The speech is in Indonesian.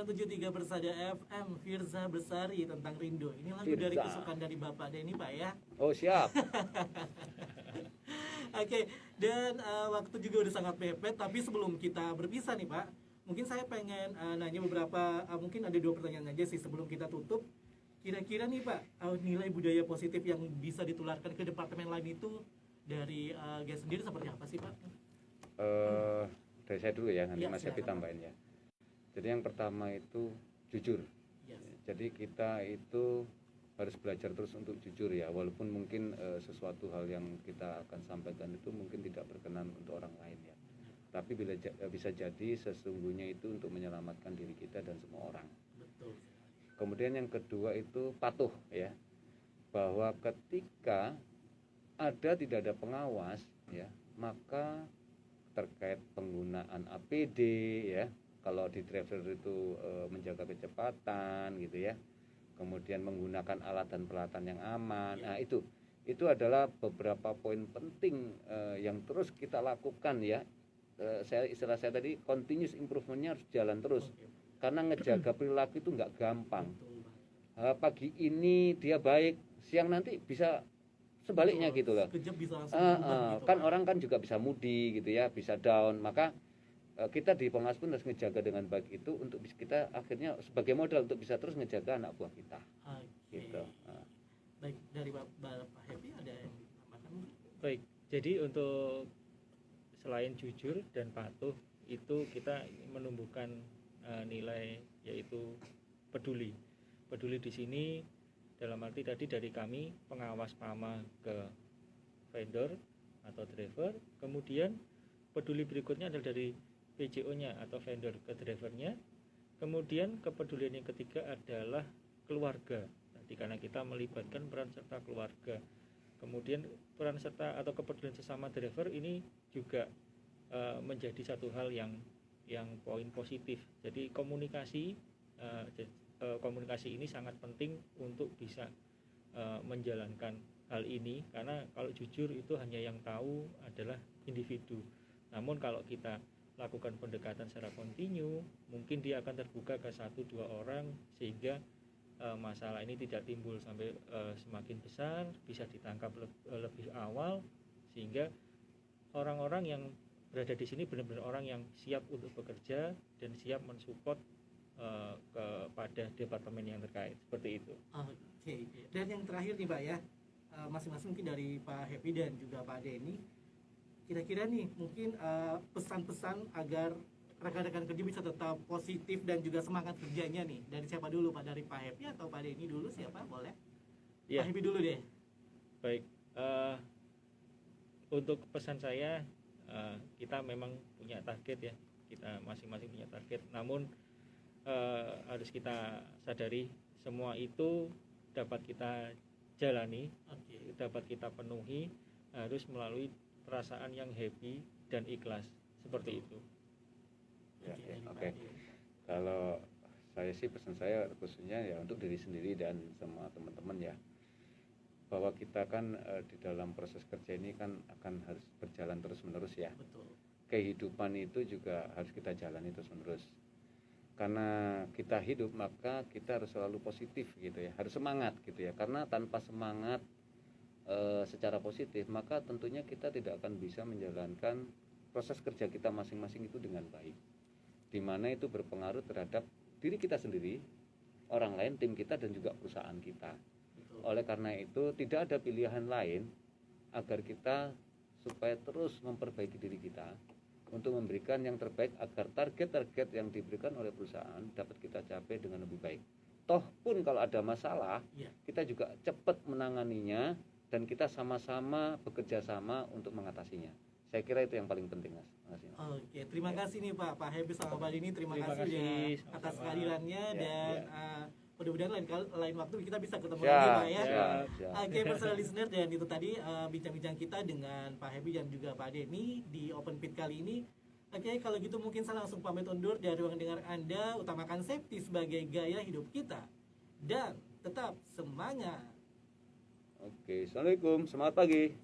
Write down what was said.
107.3 Persada FM, Firza Bersari tentang rindu. Ini lagu dari kesukaan dari Bapak Denny, Pak ya. Oh siap. Oke, dan waktu juga udah sangat mepet. Tapi sebelum kita berpisah nih Pak, mungkin saya pengen nanya beberapa, mungkin ada 2 pertanyaan aja sih sebelum kita tutup. Kira-kira nih Pak, nilai budaya positif yang bisa ditularkan ke departemen lain itu dari GAS sendiri seperti apa sih Pak? Dari saya dulu ya, nanti Ya, Mas Happy tambahin ya. Jadi yang pertama itu jujur. Yes. Jadi kita itu harus belajar terus untuk jujur ya, walaupun mungkin sesuatu hal yang kita akan sampaikan itu mungkin tidak berkenan untuk orang lain ya. Tapi bisa jadi sesungguhnya itu untuk menyelamatkan diri kita dan semua orang. Betul. Kemudian yang kedua itu patuh ya, bahwa ketika tidak ada pengawas ya, maka terkait penggunaan APD ya, kalau di driver itu menjaga kecepatan gitu ya, kemudian menggunakan alat dan peralatan yang aman. Nah itu adalah beberapa poin penting yang terus kita lakukan ya. Istilah saya tadi continuous improvementnya harus jalan terus. Karena ngejaga perilaku itu nggak gampang. Pagi ini dia baik, siang nanti bisa sebaliknya gitu loh. Bisa kan orang kan juga bisa moody gitu ya, bisa down. Maka kita di pengawas pun harus ngejaga dengan baik itu untuk kita akhirnya sebagai modal untuk bisa terus ngejaga anak buah kita. Gitu. Baik, dari Bapak Happy ada yang ditambahkan? Baik, jadi untuk selain jujur dan patuh itu kita menumbuhkan nilai yaitu peduli. Peduli di sini dalam arti tadi dari kami pengawas PAMA ke vendor atau driver, kemudian peduli berikutnya adalah dari PJO-nya atau vendor ke drivernya, kemudian kepedulian yang ketiga adalah keluarga. Nanti karena kita melibatkan peran serta keluarga, kemudian peran serta atau kepedulian sesama driver ini juga menjadi satu hal yang poin positif. Jadi komunikasi ini sangat penting untuk bisa menjalankan hal ini, karena kalau jujur itu hanya yang tahu adalah individu. Namun kalau kita lakukan pendekatan secara kontinu, mungkin dia akan terbuka ke 1-2 orang sehingga masalah ini tidak timbul sampai semakin besar, bisa ditangkap lebih awal, sehingga orang-orang yang berada di sini benar-benar orang yang siap untuk bekerja dan siap mensupport kepada departemen yang terkait, seperti itu. Oke. Dan yang terakhir nih Pak ya, masing-masing mungkin dari Pak Happy dan juga Pak Denny, kira-kira nih mungkin pesan-pesan agar rekan-rekan kerja bisa tetap positif dan juga semangat kerjanya nih. Dari siapa dulu Pak? Dari Pak Happy atau Pak Denny dulu, siapa? Boleh? Ya. Pak Happy dulu deh. Baik, untuk pesan saya, kita memang punya target ya, kita masing-masing punya target, namun harus kita sadari semua itu dapat kita jalani, dapat kita penuhi harus melalui perasaan yang happy dan ikhlas, seperti itu. Oke. Kalau saya sih pesan saya khususnya ya untuk diri sendiri dan semua teman-teman ya, bahwa kita kan di dalam proses kerja ini kan akan harus berjalan terus-menerus ya. Betul. Kehidupan itu juga harus kita jalani terus-menerus. Karena kita hidup maka kita harus selalu positif gitu ya, harus semangat gitu ya. Karena tanpa semangat secara positif maka tentunya kita tidak akan bisa menjalankan proses kerja kita masing-masing itu dengan baik. Di mana itu berpengaruh terhadap diri kita sendiri, orang lain, tim kita dan juga perusahaan kita. Oleh karena itu tidak ada pilihan lain agar kita supaya terus memperbaiki diri kita untuk memberikan yang terbaik agar target-target yang diberikan oleh perusahaan dapat kita capai dengan lebih baik. Toh pun kalau ada masalah, kita juga cepat menanganinya dan kita sama-sama bekerja sama untuk mengatasinya. Saya kira itu yang paling penting, Mas. Oke, terima kasih nih Pak Happy sama Pak Denny, terima kasih ya atas kehadirannya dan mudah-mudahan lain waktu kita bisa ketemu lagi Pak ya. Oke, personal listener, dan itu tadi bincang-bincang kita dengan Pak Happy dan juga Pak Denny di Open Pit kali ini. Oke, kalau gitu mungkin saya langsung pamit undur dari ruang dengar Anda. Utamakan safety sebagai gaya hidup kita dan tetap semangat. Oke, assalamualaikum, selamat pagi.